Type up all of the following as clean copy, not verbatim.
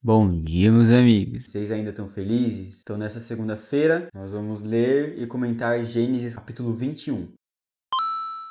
Bom dia, meus amigos. Vocês ainda estão felizes? Então, nessa segunda-feira, nós vamos ler e comentar Gênesis capítulo 21.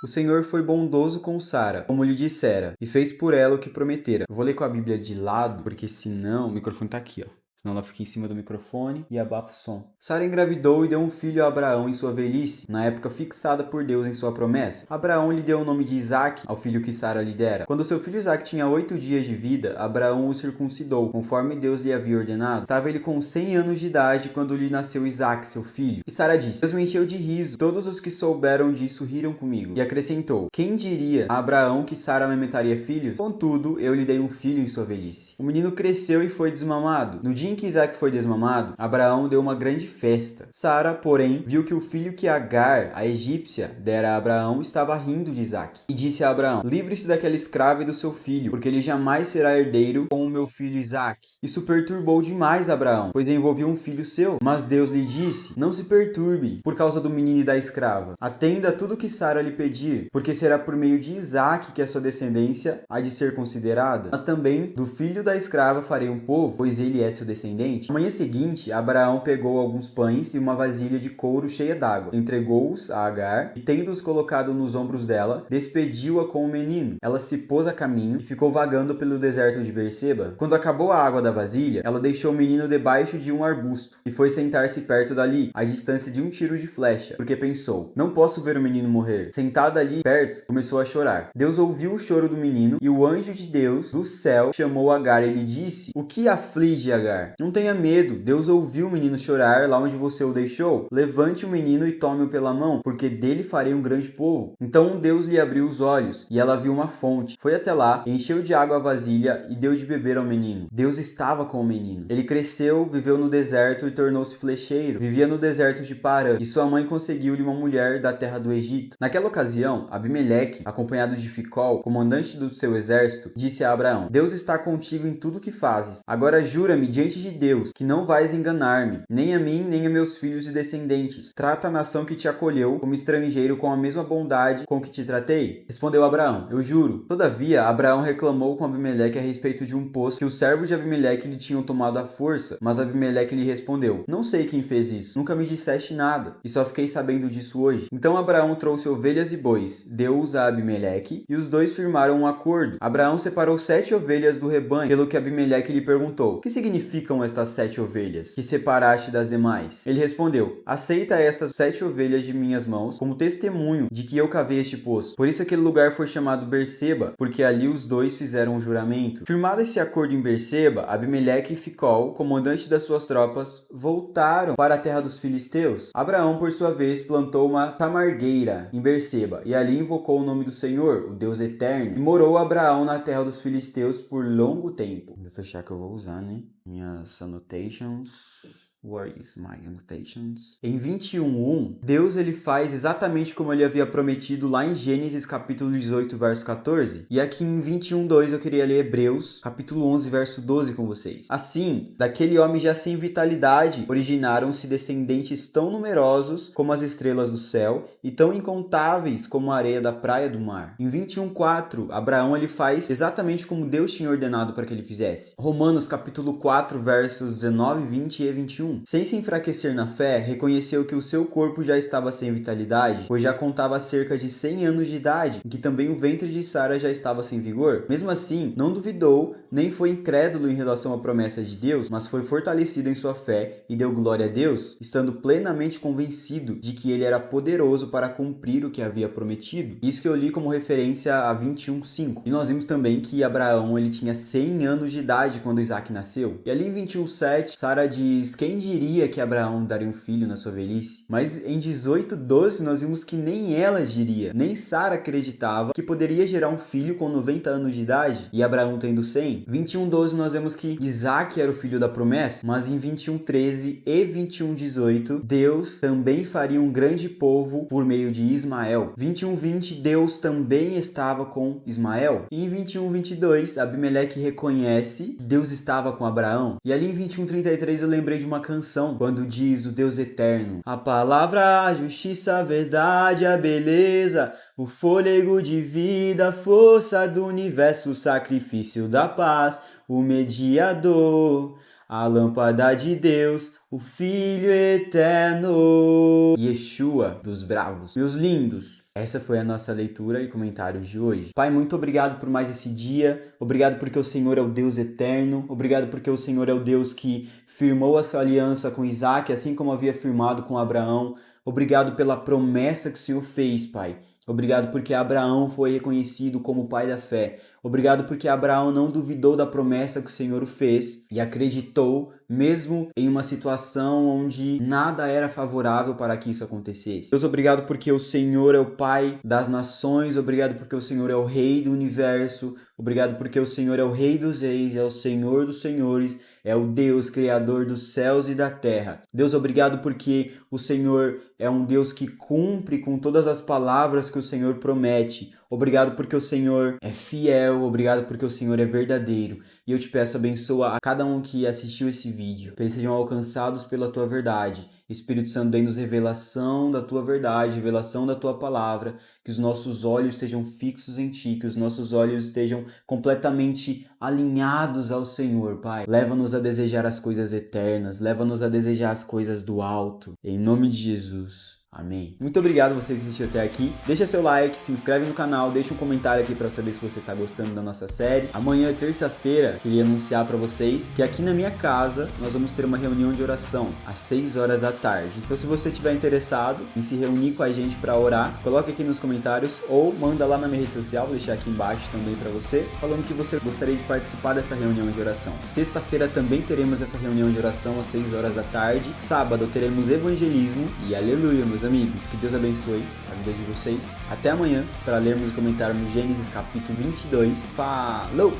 O Senhor foi bondoso com Sara, como lhe dissera, e fez por ela o que prometera. Eu vou ler com a Bíblia de lado, porque senão o microfone tá aqui, ó. Senão ela fica em cima do microfone e abafa o som. Sara engravidou e deu um filho a Abraão em sua velhice, na época fixada por Deus em sua promessa. Abraão lhe deu o nome de Isaque ao filho que Sara lhe dera. Quando seu filho Isaque tinha 8 dias de vida, Abraão o circuncidou, conforme Deus lhe havia ordenado. Estava ele com 100 anos de idade quando lhe nasceu Isaque, seu filho. E Sara disse: Deus me encheu de riso. Todos os que souberam disso riram comigo. E acrescentou: Quem diria a Abraão que Sara amamentaria filhos? Contudo, eu lhe dei um filho em sua velhice. O menino cresceu e foi desmamado. No dia em que Isaque foi desmamado, Abraão deu uma grande festa. Sara, porém, viu que o filho que Agar, a egípcia, dera a Abraão estava rindo de Isaque. E disse a Abraão: Livre-se daquela escrava e do seu filho, porque ele jamais será herdeiro com o meu filho Isaque. Isso perturbou demais Abraão, pois envolvia um filho seu. Mas Deus lhe disse: Não se perturbe por causa do menino e da escrava. Atenda a tudo que Sara lhe pedir, porque será por meio de Isaque que a sua descendência há de ser considerada. Mas também do filho da escrava farei um povo, pois ele é seu descendente. Na manhã seguinte, Abraão pegou alguns pães e uma vasilha de couro cheia d'água, entregou-os a Agar e, tendo-os colocado nos ombros dela, despediu-a com o menino. Ela se pôs a caminho e ficou vagando pelo deserto de Berseba. Quando acabou a água da vasilha, ela deixou o menino debaixo de um arbusto e foi sentar-se perto dali, à distância de um tiro de flecha, porque pensou: Não posso ver o menino morrer. Sentada ali perto, começou a chorar. Deus ouviu o choro do menino e o anjo de Deus do céu chamou Agar e lhe disse: O que aflige, Agar? Não tenha medo. Deus ouviu o menino chorar lá onde você o deixou. Levante o menino e tome-o pela mão, porque dele farei um grande povo. Então Deus lhe abriu os olhos e ela viu uma fonte. Foi até lá, encheu de água a vasilha e deu de beber ao menino. Deus estava com o menino. Ele cresceu, viveu no deserto e tornou-se flecheiro. Vivia no deserto de Parã e sua mãe conseguiu-lhe uma mulher da terra do Egito. Naquela ocasião, Abimeleque, acompanhado de Ficol, comandante do seu exército, disse a Abraão: Deus está contigo em tudo que fazes. Agora jura-me diante de Deus que não vais enganar-me, nem a mim, nem a meus filhos e descendentes. Trata a nação que te acolheu como estrangeiro com a mesma bondade com que te tratei. Respondeu Abraão: Eu juro. Todavia, Abraão reclamou com Abimeleque a respeito de um poço que os servos de Abimeleque lhe tinham tomado à força. Mas Abimeleque lhe respondeu: Não sei quem fez isso. Nunca me disseste nada, e só fiquei sabendo disso hoje. Então Abraão trouxe ovelhas e bois, deu-os a Abimeleque, e os dois firmaram um acordo. Abraão separou 7 ovelhas do rebanho, pelo que Abimeleque lhe perguntou: O que significam estas 7 ovelhas que separaste das demais? Ele respondeu: Aceita estas 7 ovelhas de minhas mãos como testemunho de que eu cavei este poço. Por isso aquele lugar foi chamado Berseba, porque ali os dois fizeram um juramento. Firmado esse acordo em Berseba, Abimeleque e Ficol, comandante das suas tropas, voltaram para a terra dos filisteus. Abraão, por sua vez, plantou uma tamargueira em Berseba, e ali invocou o nome do Senhor, o Deus eterno, e morou Abraão na terra dos filisteus por longo tempo. Vou fechar que eu vou usar, né? Minhas annotations. Where is my annotations? Em 21:1, Deus ele faz exatamente como ele havia prometido lá em Gênesis capítulo 18, verso 14. E aqui em 21:2 eu queria ler Hebreus capítulo 11, verso 12 com vocês. Assim, daquele homem já sem vitalidade, originaram-se descendentes tão numerosos como as estrelas do céu e tão incontáveis como a areia da praia do mar. Em 21:4, Abraão ele faz exatamente como Deus tinha ordenado para que ele fizesse. Romanos capítulo 4, versos 19, 20 e 21. Sem se enfraquecer na fé, reconheceu que o seu corpo já estava sem vitalidade, pois já contava cerca de 100 anos de idade, e que também o ventre de Sara já estava sem vigor. Mesmo assim, não duvidou, nem foi incrédulo em relação à promessa de Deus, mas foi fortalecido em sua fé e deu glória a Deus, estando plenamente convencido de que ele era poderoso para cumprir o que havia prometido. Isso que eu li como referência a 21:5. E nós vimos também que Abraão ele tinha 100 anos de idade quando Isaque nasceu. E ali em 21:7, Sara diz: Quem diria que Abraão daria um filho na sua velhice? Mas em 18:12 nós vimos que nem ela diria, nem Sara acreditava que poderia gerar um filho com 90 anos de idade e Abraão tendo 100. 21:12 nós vemos que Isaque era o filho da promessa, mas em 21:13 e 21:18 Deus também faria um grande povo por meio de Ismael. 21:20 Deus também estava com Ismael. E em 21:22 Abimeleque reconhece que Deus estava com Abraão. E ali em 21:33 eu lembrei de uma canção, quando diz o Deus eterno: a palavra, a justiça, a verdade, a beleza, o fôlego de vida, a força do universo, o sacrifício da paz, o mediador, a lâmpada de Deus, o Filho eterno. Yeshua dos bravos. Meus lindos, essa foi a nossa leitura e comentários de hoje. Pai, muito obrigado por mais esse dia. Obrigado porque o Senhor é o Deus eterno. Obrigado porque o Senhor é o Deus que firmou a sua aliança com Isaac, assim como havia firmado com Abraão. Obrigado pela promessa que o Senhor fez, Pai. Obrigado porque Abraão foi reconhecido como pai da fé. Obrigado porque Abraão não duvidou da promessa que o Senhor fez e acreditou, mesmo em uma situação onde nada era favorável para que isso acontecesse. Deus, obrigado porque o Senhor é o Pai das nações. Obrigado porque o Senhor é o Rei do universo. Obrigado porque o Senhor é o Rei dos reis, é o Senhor dos senhores, é o Deus criador dos céus e da terra. Deus, obrigado porque o Senhor é um Deus que cumpre com todas as palavras que o Senhor promete. Obrigado porque o Senhor é fiel, obrigado porque o Senhor é verdadeiro. E eu te peço, abençoa a cada um que assistiu esse vídeo, que eles sejam alcançados pela tua verdade. Espírito Santo, dê-nos revelação da tua verdade, revelação da tua palavra, que os nossos olhos sejam fixos em ti, que os nossos olhos estejam completamente alinhados ao Senhor, Pai. Leva-nos a desejar as coisas eternas, leva-nos a desejar as coisas do alto. Em nome de Jesus. Amém. Muito obrigado você que assistiu até aqui. Deixa seu like, se inscreve no canal, deixa um comentário aqui para saber se você está gostando da nossa série. Amanhã, terça-feira, queria anunciar para vocês que aqui na minha casa nós vamos ter uma reunião de oração às 6 horas da tarde. Então, se você estiver interessado em se reunir com a gente para orar, coloque aqui nos comentários ou manda lá na minha rede social, vou deixar aqui embaixo também para você, falando que você gostaria de participar dessa reunião de oração. Sexta-feira também teremos essa reunião de oração às 6 horas da tarde. Sábado teremos evangelismo e aleluia, meus amigos, que Deus abençoe a vida de vocês. Até amanhã para lermos e comentarmos Gênesis capítulo 22. Falou!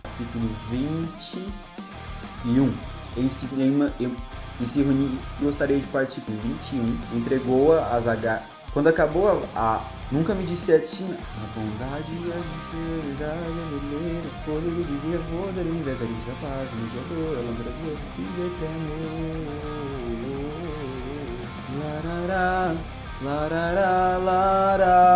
Capítulo 21. Em se reunir, gostaria de participar. 21. Entregou-a a Agar. Quando acabou nunca me disse a ti, a bondade e a sinceridade, a beleza, todo o dia, poder, universo, a paz, o mediador, a lâmpada de Deus, Filho eterno. Larará, larará, larará.